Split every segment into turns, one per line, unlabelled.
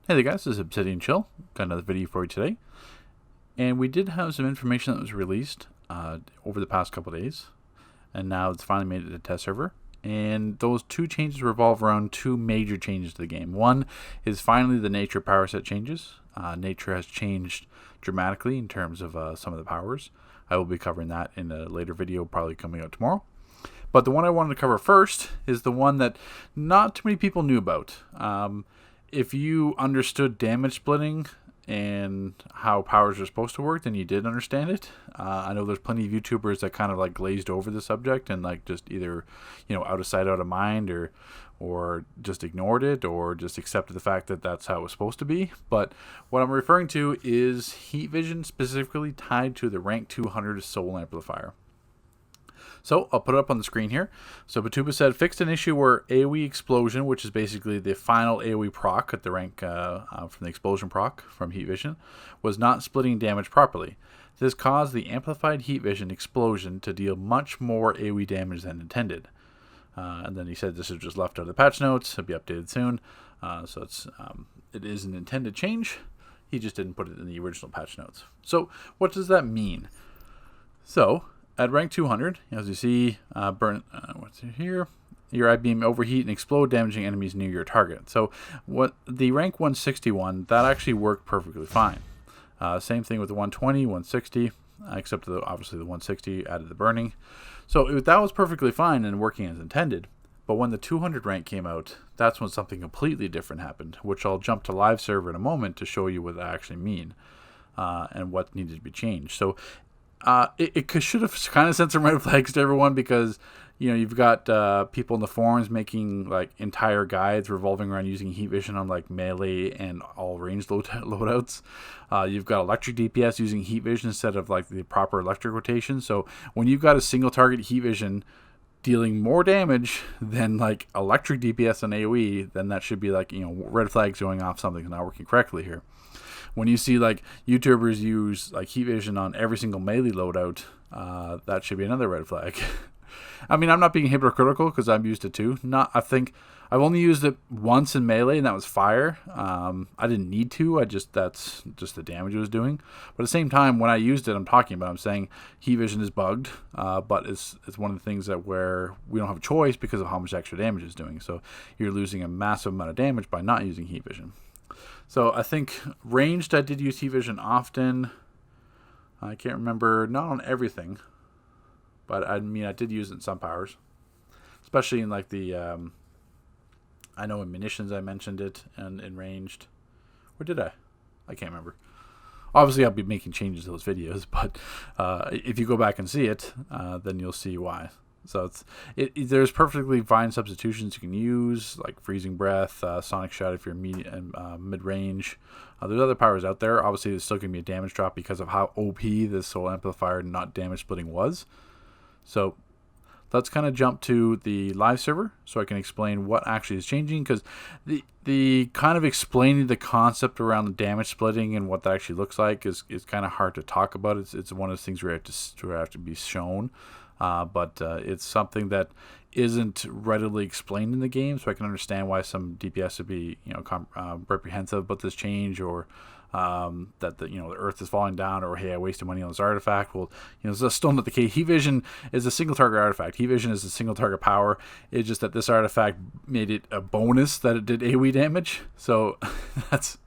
Hey there guys, this is Obsidian Chill. Got another video for you today. And we did have some information that was released over the past couple days. And now it's finally made it to test server. And those two changes revolve around two major changes to the game. One is finally the nature power set changes. Nature has changed dramatically in terms of some of the powers. I will be covering that in a later video, probably coming out tomorrow. But the one I wanted to cover first is the one that not too many people knew about. If you understood damage splitting and how powers are supposed to work, then you did understand it. I know there's plenty of YouTubers that kind of like glazed over the subject and like just either, out of sight, out of mind, or just ignored it, or just accepted the fact that that's how it was supposed to be. But what I'm referring to is heat vision, specifically tied to the rank 200 Solar Amplifier. So I'll put it up on the screen here. So Batuba said, fixed an issue where AoE explosion, which is basically the final AoE proc at the rank from the explosion proc from heat vision, was not splitting damage properly. This caused the amplified heat vision explosion to deal much more AoE damage than intended. And then he said this is just left out of the patch notes. It'll be updated soon. So it is an intended change. He just didn't put it in the original patch notes. So what does that mean? So at rank 200, as you see, what's here? Your I-beam overheat and explode, damaging enemies near your target. So what the rank 161, that actually worked perfectly fine. Same thing with the 120, 160, except obviously the 160 added the burning. So that was perfectly fine and working as intended. But when the 200 rank came out, that's when something completely different happened, which I'll jump to live server in a moment to show you what that actually mean and what needed to be changed. So it should have kind of sent some red flags to everyone, because you've got people in the forums making like entire guides revolving around using heat vision on like melee and all range loadouts. You've got electric DPS using heat vision instead of like the proper electric rotation. So when you've got a single target heat vision dealing more damage than like electric DPS and AoE, then that should be like red flags going off, something's not working correctly here. When you see like YouTubers use like heat vision on every single melee loadout, that should be another red flag. I mean, I'm not being hypocritical because I've used it too. I think I've only used it once in melee, and that was fire. I didn't need to. That's just the damage it was doing. But at the same time, when I used it, I'm saying heat vision is bugged, but it's one of the things that where we don't have a choice because of how much extra damage it's doing. So you're losing a massive amount of damage by not using heat vision. So I think ranged, I did use heat vision often. I can't remember, not on everything, but I mean I did use it in some powers, especially in like the I know in munitions I mentioned it, and in ranged, or did I can't remember. Obviously I'll be making changes to those videos, but if you go back and see it, then you'll see why. So there's perfectly fine substitutions you can use, like freezing breath, sonic shot if you're mid range. There's other powers out there. Obviously, there's still going to be a damage drop because of how OP this Solar Amplifier not damage splitting was. So let's kind of jump to the live server so I can explain what actually is changing, because the kind of explaining the concept around the damage splitting and what that actually looks like is kind of hard to talk about. It's one of those things where you have to be shown. But it's something that isn't readily explained in the game, so I can understand why some DPS would be reprehensive about this change, or that the Earth is falling down, or hey, I wasted money on this artifact. Well, it's still not the case. Heat vision is a single target artifact. Heat vision is a single target power. It's just that this artifact made it a bonus that it did AoE damage. So that's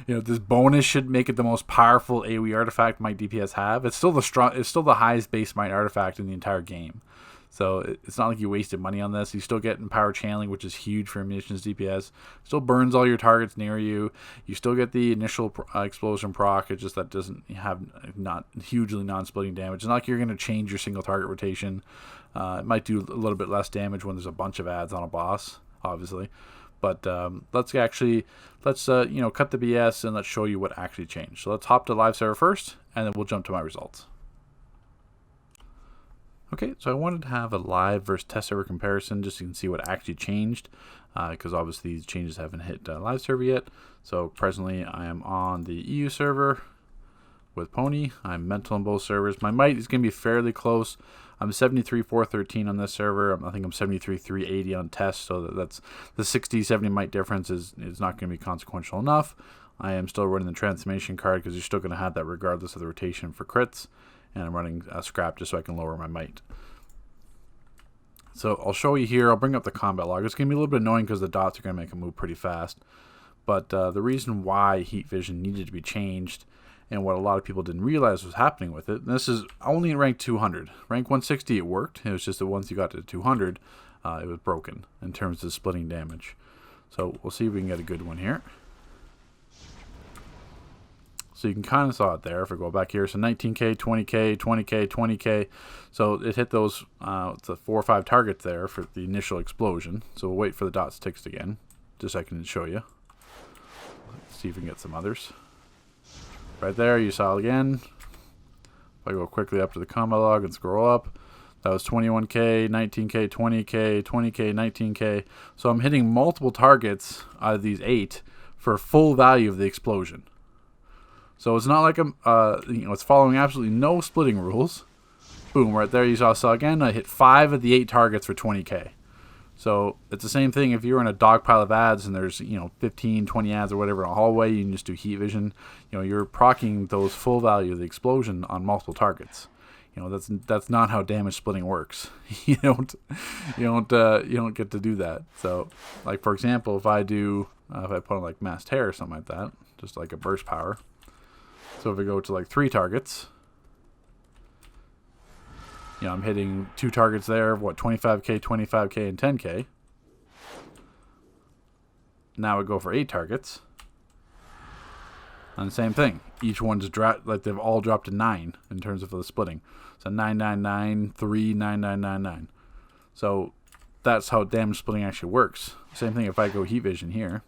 this bonus should make it the most powerful AoE artifact might DPS have. It's still the highest base might artifact in the entire game. So it's not like you wasted money on this. You still get power channeling, which is huge for munitions DPS. Still burns all your targets near you. You still get the initial explosion proc. It's just that doesn't have not hugely non-splitting damage. It's not like you're going to change your single target rotation. It might do a little bit less damage when there's a bunch of ads on a boss, obviously. But let's cut the BS and let's show you what actually changed. So let's hop to live server first, and then we'll jump to my results. Okay, so I wanted to have a live versus test server comparison just so you can see what actually changed, because obviously these changes haven't hit live server yet. So presently I am on the EU server. with Pony. I'm mental on both servers. My might is going to be fairly close. I'm 73,413 on this server. I think I'm 73,380 on test, so that's the 60-70 might difference is not going to be consequential enough. I am still running the transformation card because you're still going to have that regardless of the rotation for crits. And I'm running a scrap just so I can lower my might. So I'll show you here. I'll bring up the combat log. It's going to be a little bit annoying because the dots are going to make them move pretty fast. But the reason why heat vision needed to be changed and what a lot of people didn't realize was happening with it, and this is only in rank 200. Rank 160 it worked. It was just that once you got to 200, it was broken in terms of splitting damage. So we'll see if we can get a good one here. So you can kind of saw it there. If I go back here, so 19k, 20k, 20k, 20k. So it hit those the 4 or 5 targets there for the initial explosion. So we'll wait for the dots ticked again, just so I can show you. Let's see if we can get some others. Right there, you saw again. If I go quickly up to the combat log and scroll up, that was 21k, 19k, 20k, 20k, 19k. So I'm hitting multiple targets out of these 8 for full value of the explosion. So it's not like I'm, it's following absolutely no splitting rules. Boom, right there you saw again. I hit 5 of the 8 targets for 20k. So it's the same thing if you're in a dog pile of ads and there's 15, 20 ads or whatever in a hallway. You can just do heat vision. You're proccing those full value of the explosion on multiple targets. That's not how damage splitting works. you don't get to do that. So like for example, if I put on like mass tear or something like that, just like a burst power. So if we go to like 3 targets, I'm hitting 2 targets there, 25k, 25k, and 10k. Now we go for 8 targets. And the same thing. Each one's they've all dropped to 9 in terms of the splitting. So 999, 3, 9999. So that's how damage splitting actually works. Same thing if I go heat vision here.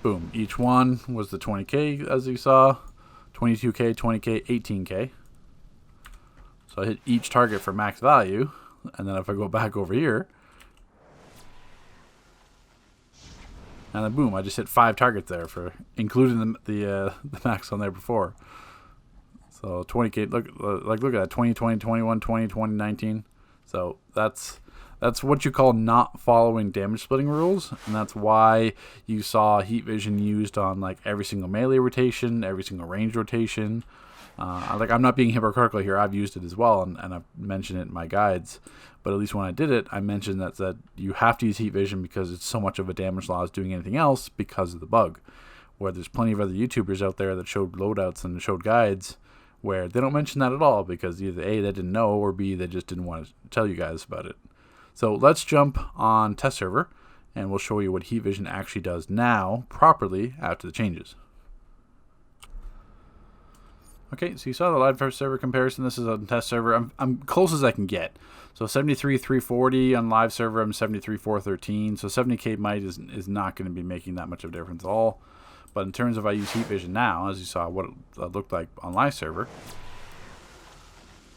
Boom. Each one was the 20k as you saw. 22k, 20k, 18k. So I hit each target for max value. And then if I go back over here. And then boom, I just hit 5 targets there for including the max on there before. So 20k, look at that, 20, 20, 21, 20, 20, 19. So that's what you call not following damage splitting rules, and that's why you saw heat vision used on like every single melee rotation, every single range rotation. I'm not being hypocritical here. I've used it as well, and I've mentioned it in my guides. But at least when I did it, I mentioned that you have to use heat vision because it's so much of a damage loss doing anything else because of the bug. Where there's plenty of other YouTubers out there that showed loadouts and showed guides where they don't mention that at all because either A, they didn't know, or B, they just didn't want to tell you guys about it. So let's jump on test server and we'll show you what heat vision actually does now properly after the changes. Okay, so you saw the live server comparison. This is on test server. I'm close as I can get. So 73,340 on live server. I'm 73,413. So 70k might is not going to be making that much of a difference at all. But in terms of I use heat vision now, as you saw what it looked like on live server.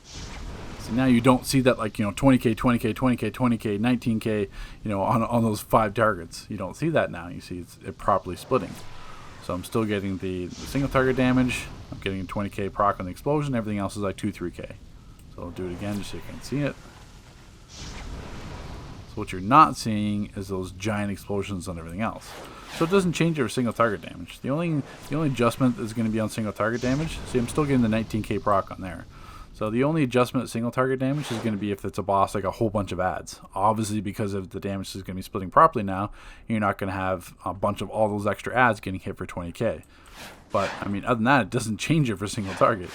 So now you don't see that 20k, 20k, 20k, 20k, 19k, on those 5 targets. You don't see that now. You see it properly splitting. So I'm still getting the single target damage. I'm getting a 20k proc on the explosion. Everything else is like 2-3k. So I'll do it again just so you can see it. So what you're not seeing is those giant explosions on everything else. So it doesn't change your single target damage. The only adjustment is going to be on single target damage. See, I'm still getting the 19k proc on there. So the only adjustment at single target damage is going to be if it's a boss like a whole bunch of ads. Obviously, because of the damage is going to be splitting properly now, you're not going to have a bunch of all those extra ads getting hit for 20k. But I mean, other than that, it doesn't change it for single target.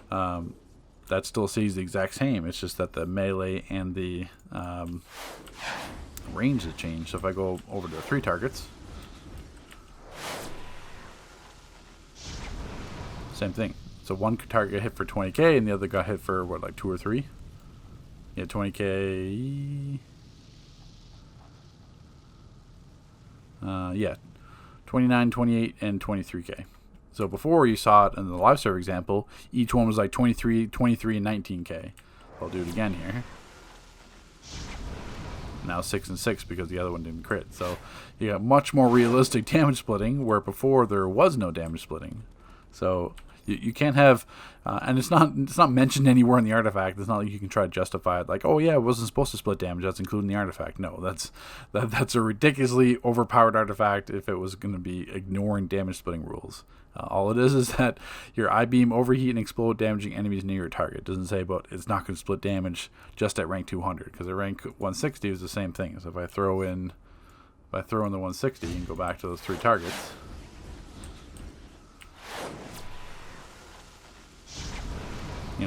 That still stays the exact same. It's just that the melee and the range has changed. So if I go over to 3 targets, same thing. So one target hit for 20k and the other got hit for what, like 2 or 3? Yeah, 20k. Yeah, 29, 28, and 23k. So before you saw it in the live server example, each one was like 23, 23, and 19k. I'll do it again here. Now 6 and 6 because the other one didn't crit. So you got much more realistic damage splitting, where before there was no damage splitting. So you can't have, and it's not mentioned anywhere in the artifact. It's not like you can try to justify it, like, oh yeah, it wasn't supposed to split damage. That's including the artifact. No, that's a ridiculously overpowered artifact if it was going to be ignoring damage splitting rules. All it is that your I-beam overheat and explode, damaging enemies near your target. It doesn't say about it's not going to split damage just at rank 200, because at rank 160 is the same thing. So if I throw in the 160 and go back to those 3 targets,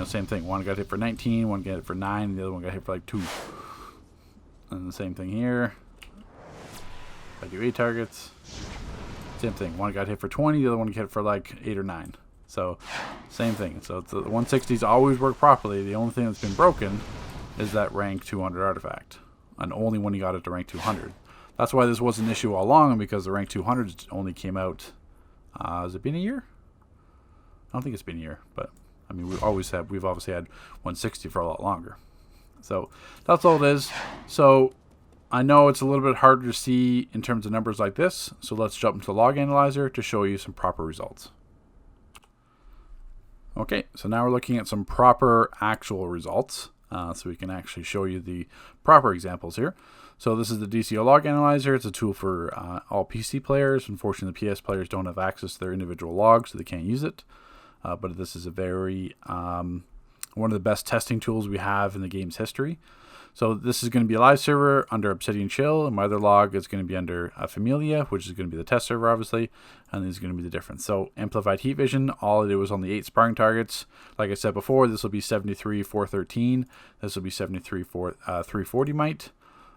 same thing. One got hit for 19, one got hit for 9, and the other one got hit for like 2. And the same thing here. If I do 8 targets, same thing. One got hit for 20, the other one got hit for like 8 or 9. So, same thing. So the 160s always work properly. The only thing that's been broken is that rank 200 artifact. And only when you got it to rank 200. That's why this was an issue all along, because the rank 200s only came out, has it been a year? I don't think it's been a year, but I mean, we've obviously had 160 for a lot longer. So that's all it is. So I know it's a little bit harder to see in terms of numbers like this. So let's jump into the Log Analyzer to show you some proper results. Okay, so now we're looking at some proper actual results. So we can actually show you the proper examples here. So this is the DCUO Log Analyzer. It's a tool for all PC players. Unfortunately, the PS players don't have access to their individual logs, so they can't use it. But this is a very one of the best testing tools we have in the game's history. So this is going to be a live server under Obsidian Chill, and my other log is going to be under Familia, which is going to be the test server, obviously, and this is going to be the difference. So Amplified Heat Vision, all I did was on the 8 sparring targets. Like I said before, this will be 73, 413. This will be 73, 340 might.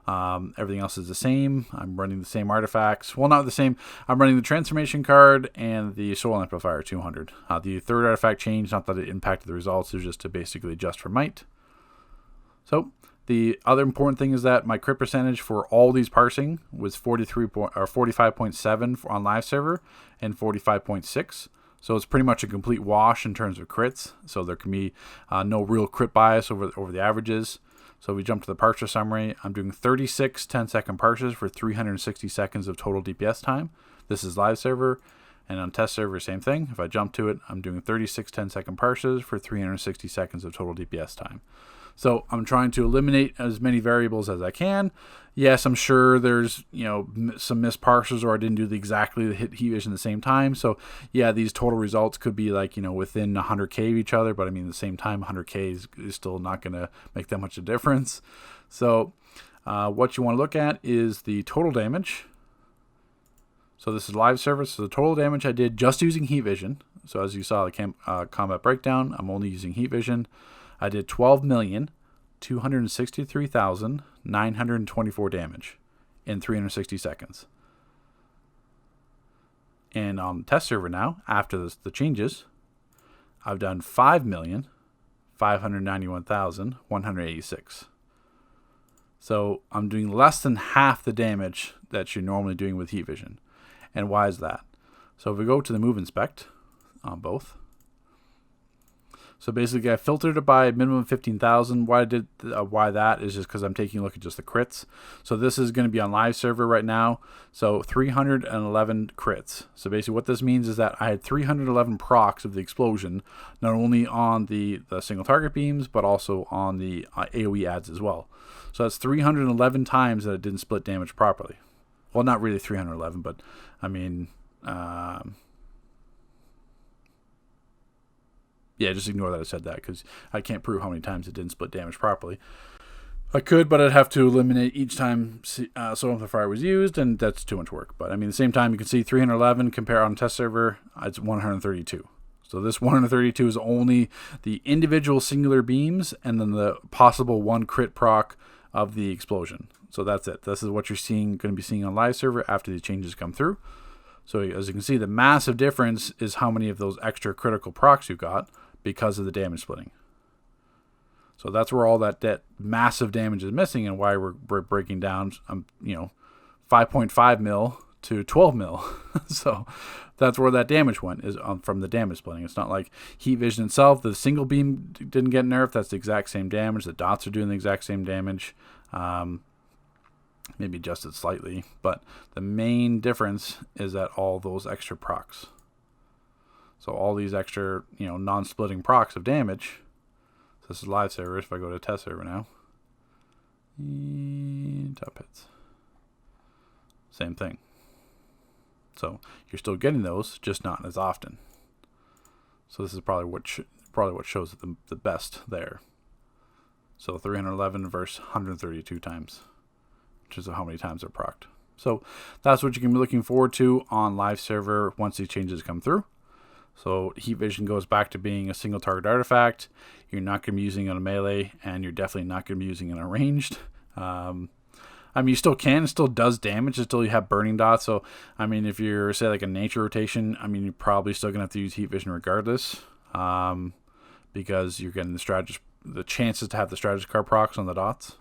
Everything else is the same. I'm running the same artifacts. Well, not the same. I'm running the transformation card and the Solar Amplifier 200. The third artifact changed, not that it impacted the results. It was just to basically adjust for might. So the other important thing is that my crit percentage for all these parsing was 45.7 on live server and 45.6. So it's pretty much a complete wash in terms of crits. So there can be no real crit bias over the averages. So we jump to the parser summary. I'm doing 36 10-second parsers for 360 seconds of total DPS time. This is live server. And on test server, same thing. If I jump to it, I'm doing 36 10-second parsers for 360 seconds of total DPS time. So I'm trying to eliminate as many variables as I can. Yes, I'm sure there's some missed parsers, or I didn't do exactly the heat vision at the same time. So yeah, these total results could be like within 100k of each other, but I mean at the same time 100k is still not going to make that much of a difference. So what you want to look at is the total damage. So this is live server. So the total damage I did just using heat vision. So as you saw the combat breakdown, I'm only using heat vision. I did 12,263,924 damage in 360 seconds. And on the test server now, after the changes, I've done 5,591,186. So I'm doing less than half the damage that you're normally doing with heat vision. And why is that? So if we go to the move inspect on both. So basically, I filtered it by minimum 15,000. Why that is just because I'm taking a look at just the crits. So this is going to be on live server right now. So 311 crits. So basically, what this means is that I had 311 procs of the explosion, not only on the single target beams, but also on the AoE adds as well. So that's 311 times that it didn't split damage properly. Well, not really 311, but I mean. Yeah, just ignore that I said that, because I can't prove how many times it didn't split damage properly. I could, but I'd have to eliminate each time Solar Amplifier was used, and that's too much work. But I mean, at the same time, you can see 311 compare on test server, it's 132. So this 132 is only the individual singular beams and then the possible one crit proc of the explosion. So that's it. This is what you're going to be seeing on live server after these changes come through. So as you can see, the massive difference is how many of those extra critical procs you got because of the damage splitting. So that's where all that massive damage is missing, and why we're breaking down 5.5 mil to 12 mil. So that's where that damage went, is from the damage splitting. It's not like heat vision itself. The single beam didn't get nerfed. That's the exact same damage. The dots are doing the exact same damage. maybe adjust it slightly, but the main difference is that all those extra procs. So all these extra, non-splitting procs of damage. So this is live server. If I go to test server now, and top hits, same thing. So you're still getting those, just not as often. So this is probably what shows it the best there. So 311 versus 132 times, which is how many times they're procced. So that's what you can be looking forward to on live server once these changes come through. So heat vision goes back to being a single target artifact. You're not going to be using it on a melee, and you're definitely not going to be using it on ranged. You still can. It still does damage until you have burning dots. So, if you're, say, like a nature rotation, you're probably still going to have to use heat vision regardless, because you're getting the chances to have the strategist card procs on the dots.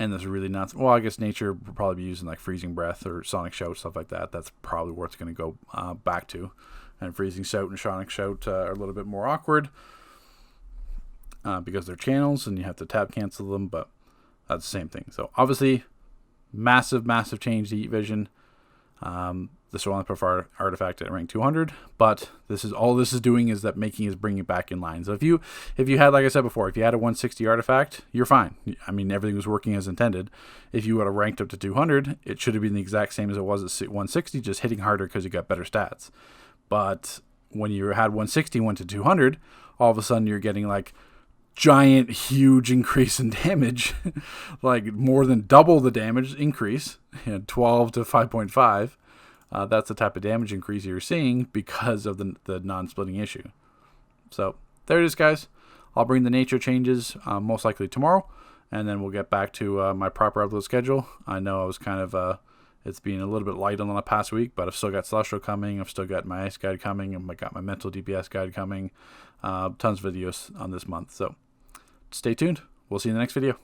And there's really not... Well, I guess nature will probably be using like Freezing Breath or Sonic Shout, stuff like that. That's probably where it's going to go back to. And Freezing Shout and Sonic Shout are a little bit more awkward because they're channels and you have to tab cancel them, but that's the same thing. So obviously, massive change to heat vision. The Solar Amplifier artifact at rank 200, but this is doing is bringing it back in line. So if you had, like I said before, if you had a 160 artifact, you're fine. Everything was working as intended. If you would have ranked up to 200, it should have been the exact same as it was at 160, just hitting harder because you got better stats. But when you had 160 went to 200, all of a sudden you're getting like giant, huge increase in damage, like more than double the damage increase, 12 to 5.5. That's the type of damage increase you're seeing because of the non-splitting issue. So there it is, guys. I'll bring the nature changes most likely tomorrow, and then we'll get back to my proper upload schedule. I know I was kind of it's been a little bit light on the past week, but I've still got Celestial coming. I've still got my Ice Guide coming, and I got my Mental DPS Guide coming. Tons of videos on this month. So stay tuned. We'll see you in the next video.